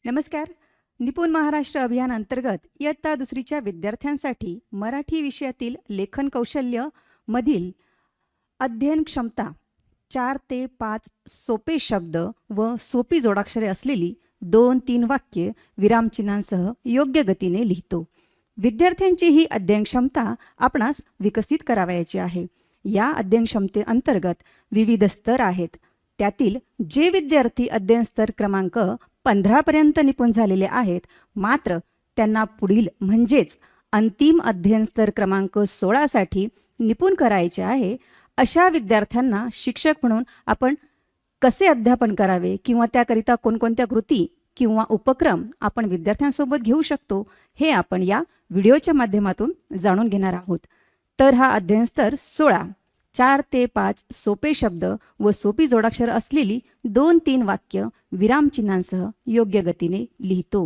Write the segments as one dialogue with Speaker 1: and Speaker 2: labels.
Speaker 1: नमस्कार. निपुण महाराष्ट्र अभियान अंतर्गत इयत्ता दुसरीच्या विद्यार्थ्यांसाठी मराठी विषयातील लेखन कौशल्य मधील अध्ययन क्षमता 4 ते 5 सोपे शब्द व सोपी जोडाक्षरे असलेली 2-3 वाक्ये विरामचिन्हांसह योग्य गतीने लिहितो. विद्यार्थ्यांची ही अध्ययन क्षमता आपणास विकसित करावयाची आहे. या अध्ययन क्षमतेअंतर्गत विविध स्तर आहेत. त्यातील जे विद्यार्थी अध्ययन स्तर क्रमांक 15 पर्यंत निपुण झालेले आहेत, मात्र त्यांना पुढील म्हणजेच अंतिम अध्ययन स्तर क्रमांक 16 साठी निपुण करायचे आहे, अशा विद्यार्थ्यांना शिक्षक म्हणून आपण कसे अध्यापन करावे किंवा त्याकरिता कोणकोणत्या कृती किंवा उपक्रम आपण विद्यार्थ्यांसोबत घेऊ शकतो, हे आपण या व्हिडिओच्या माध्यमातून जाणून घेणार आहोत. तर हा अध्ययन स्तर 16 4 ते 5 सोपे शब्द व सोपी जोडाक्षर असलेली 2-3 वाक्य विरामचिन्हांसह योग्य गतीने लिहितो.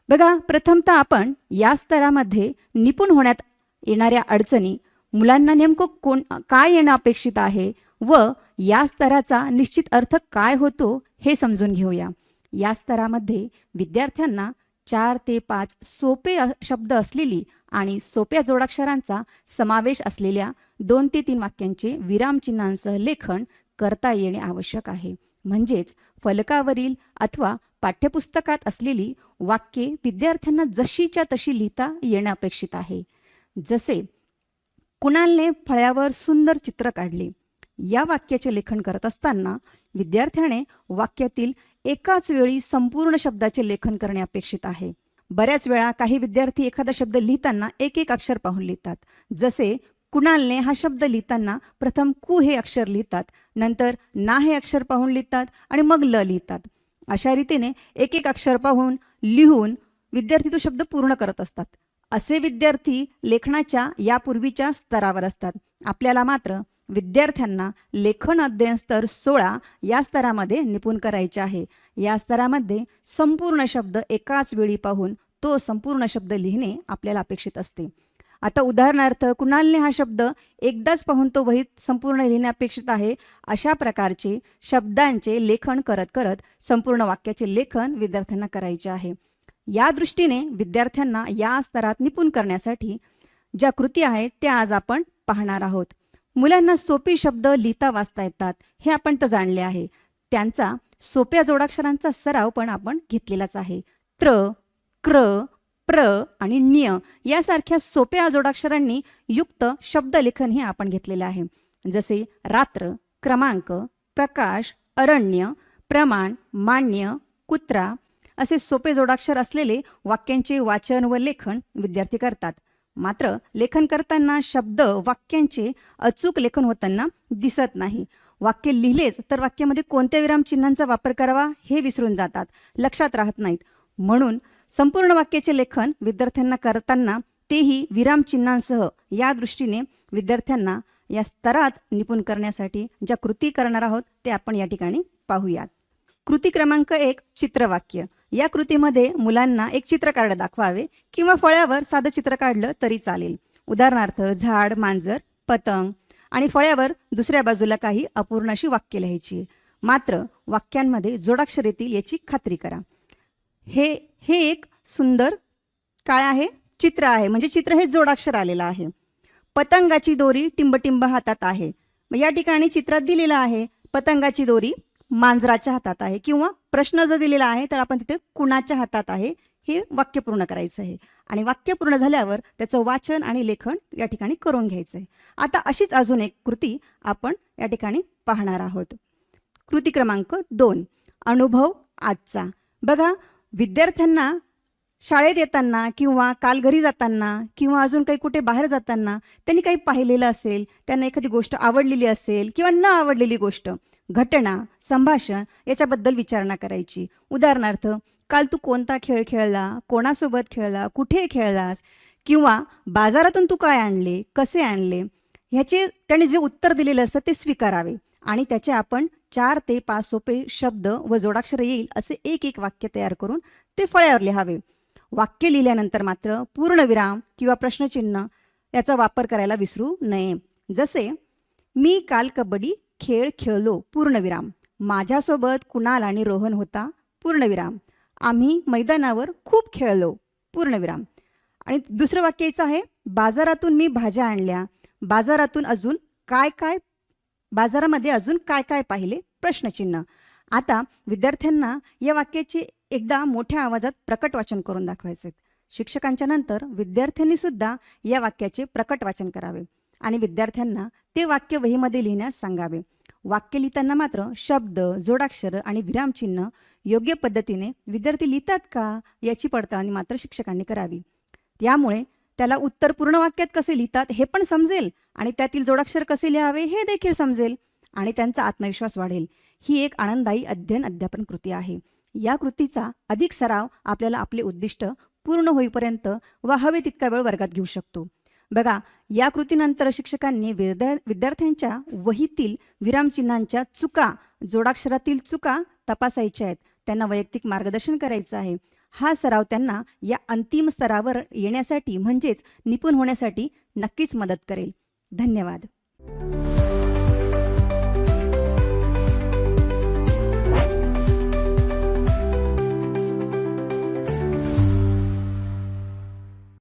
Speaker 1: बघा, प्रथमतः आपण या स्तरामध्ये निपुण होण्यात येणाऱ्या अडचणी, मुलांना नेमकं काय येणं अपेक्षित आहे व या स्तराचा निश्चित अर्थ काय होतो हे समजून घेऊया. या स्तरामध्ये विद्यार्थ्यांना 4 ते 5 सोपे शब्द असलेली आणि सोप्या जोडाक्षरांचा समावेश असलेल्या 2 ते 3 वाक्यांचे विरामचिन्हांसह लेखन करता येणे आवश्यक आहे. म्हणजेच फलकावरील अथवा पाठ्यपुस्तकात असलेली वाक्ये विद्यार्थ्यांना जशीच्या तशी लिहिता येणे अपेक्षित आहे. जसे, कुणालने फळ्यावर सुंदर चित्र काढले. या वाक्याचे लेखन करत असताना विद्यार्थ्याने वाक्यातील एकाच वेळी संपूर्ण शब्दाचे लेखन करणे अपेक्षित आहे. बऱ्याच वेळा काही विद्यार्थी एखादा शब्द लिहिताना एक एक अक्षर पाहून लिहितात. जसे, कुणालने हा शब्द लिहिताना प्रथम कु हे अक्षर लिहितात, नंतर ना हे अक्षर पाहून लिहितात आणि मग ल लिहितात. अशा रीतीने एक एक अक्षर पाहून लिहून विद्यार्थी तो शब्द पूर्ण करत असतात. असे विद्यार्थी लेखनाच्या यापूर्वीच्या स्तरावर असतात. आपल्याला मात्र विद्यार्थ्यांना लेखन अध्ययन स्तर 16 या स्तरामध्ये निपुण करायचे आहे. या स्तरामध्ये संपूर्ण शब्द एकाच वेळी पाहून तो संपूर्ण शब्द लिहिणे आपल्याला अपेक्षित असते. आता उदाहरणार्थ, कुणालने हा शब्द एकदाच पाहून तो वहीत संपूर्ण लिहिणे अपेक्षित आहे. अशा प्रकारचे शब्दांचे लेखन करत करत संपूर्ण वाक्याचे लेखन विद्यार्थ्यांना करायचे आहे. या दृष्टीने विद्यार्थ्यांना या स्तरात निपुण करण्यासाठी ज्या कृती आहेत त्या आज आपण पाहणार आहोत. मुलांना सोपी शब्द लिहिता वाचता येतात हे आपण तर जाणले आहे. त्यांचा सोप्या जोडाक्षरांचा सराव पण आपण घेतलेलाच आहे. त्र, क्र, प्र आणि ण्य यासारख्या सोप्या जोडाक्षरांनी युक्त शब्दलेखन हे आपण घेतलेले आहे. जसे रात्र, क्रमांक, प्रकाश, अरण्य, प्रमाण, मान्य, कुत्रा असे सोपे जोडाक्षर असलेले वाक्यांचे वाचन व लेखन विद्यार्थी करतात. मात्र लेखन करताना शब्द वाक्यांचे अचूक लेखन होताना दिसत नाही. वाक्य लिहिलेच तर वाक्यामध्ये कोणत्या विरामचिन्हांचा वापर करावा हे विसरून जातात, लक्षात राहत नाहीत. म्हणून संपूर्ण वाक्याचे लेखन विद्यार्थ्यांना करताना तेही विरामचिन्हांसह या दृष्टीने विद्यार्थ्यांना या स्तरात निपुण करण्यासाठी ज्या कृती करणार आहोत ते आपण या ठिकाणी पाहूयात. कृती क्रमांक 1, चित्रवाक्य. या कृतीमध्ये मुलांना एक चित्र कार्ड दाखवावे किंवा फळ्यावर साधं चित्र काढलं तरी चालेल. उदाहरणार्थ, झाड, मांजर, पतंग आणि फळ्यावर दुसऱ्या बाजूला काही अपूर्ण अशी वाक्य लिहायची. मात्र वाक्यांमध्ये जोडाक्षर येतील याची खात्री करा. हे एक सुंदर काय आहे, चित्र आहे. म्हणजे चित्र हे जोडाक्षर आलेलं आहे. पतंगाची दोरी टिंबटिंब हातात आहे. या ठिकाणी चित्रात दिलेलं आहे पतंगाची दोरी मांजराच्या हातात आहे, किंवा प्रश्न जर दिलेला आहे तर आपण तिथे कुणाच्या हातात आहे हे वाक्य पूर्ण करायचं आहे. आणि वाक्य पूर्ण झाल्यावर त्याचं वाचन आणि लेखन या ठिकाणी करून घ्यायचं आहे. आता अशीच अजून एक कृती आपण या ठिकाणी पाहणार आहोत. कृती क्रमांक 2, अनुभव आजचा. बघा, विद्यार्थ्यांना शाळेत येताना किंवा काल घरी जाताना किंवा अजून काही कुठे बाहेर जाताना त्यांनी काही पाहिलेलं असेल, त्यांना एखादी गोष्ट आवडलेली असेल किंवा न आवडलेली गोष्ट, घटना, संभाषण याच्याबद्दल विचारणा करायची. उदाहरणार्थ, काल तू कोणता खेळ खेळला, कोणासोबत खेळला, कुठे खेळलास, किंवा बाजारातून तू काय आणले, कसे आणले, ह्याचे त्याने जे उत्तर दिलेलं असतं ते स्वीकारावे आणि त्याचे आपण 4 ते 5 सोपे शब्द व जोडाक्षर येईल असे एक एक वाक्य तयार करून ते फळ्यावर लिहावे. वाक्य लिहिल्यानंतर मात्र पूर्णविराम किंवा प्रश्नचिन्ह याचा वापर करायला विसरू नये. जसे, मी काल कबड्डी खेळ खेळलो, पूर्णविराम. माझ्यासोबत कुणाल आणि रोहन होता, पूर्णविराम. आम्ही मैदानावर खूप खेळलो. पूर्णविराम. आणि दुसरं वाक्य याचं आहे, बाजारातून मी भाज्या आणल्या. बाजारातून अजून काय काय बाजारामध्ये अजून काय काय पाहिले? प्रश्नचिन्ह. आता विद्यार्थ्यांना या वाक्याचे एकदा मोठ्या आवाजात प्रकट वाचन करून दाखवायचे. शिक्षकांच्या नंतर विद्यार्थ्यांनी सुद्धा या वाक्याचे प्रकट वाचन करावे आणि विद्यार्थ्यांना ते वाक्य वहीमध्ये लिहिण्यास सांगावे. वाक्य लिहिताना मात्र शब्द, जोडाक्षर आणि विरामचिन्ह योग्य पद्धतीने विद्यार्थी लिहितात का याची पडताळणी मात्र शिक्षकांनी करावी. त्यामुळे त्याला उत्तर पूर्ण वाक्यात कसे लिहितात हे पण समजेल आणि त्यातील जोडाक्षर कसे लिहावे हे देखील समजेल आणि त्यांचा आत्मविश्वास वाढेल. ही एक आनंददायी अध्ययन अध्यापन कृती आहे. या कृतीचा अधिक सराव आपल्याला आपले उद्दिष्ट पूर्ण होईपर्यंत व हवे तितका वेळ वर्गात घेऊ शकतो. बघा, या कृतीनंतर शिक्षकांनी विद्यार्थ्यांच्या वहीतील विरामचिन्हांच्या चुका, जोडाक्षरातील चुका तपासायच्या आहेत. त्यांना वैयक्तिक मार्गदर्शन करायचं आहे. हा सराव त्यांना या अंतिम स्तरावर येण्यासाठी म्हणजेच निपुण होण्यासाठी नक्कीच मदत करेल. धन्यवाद.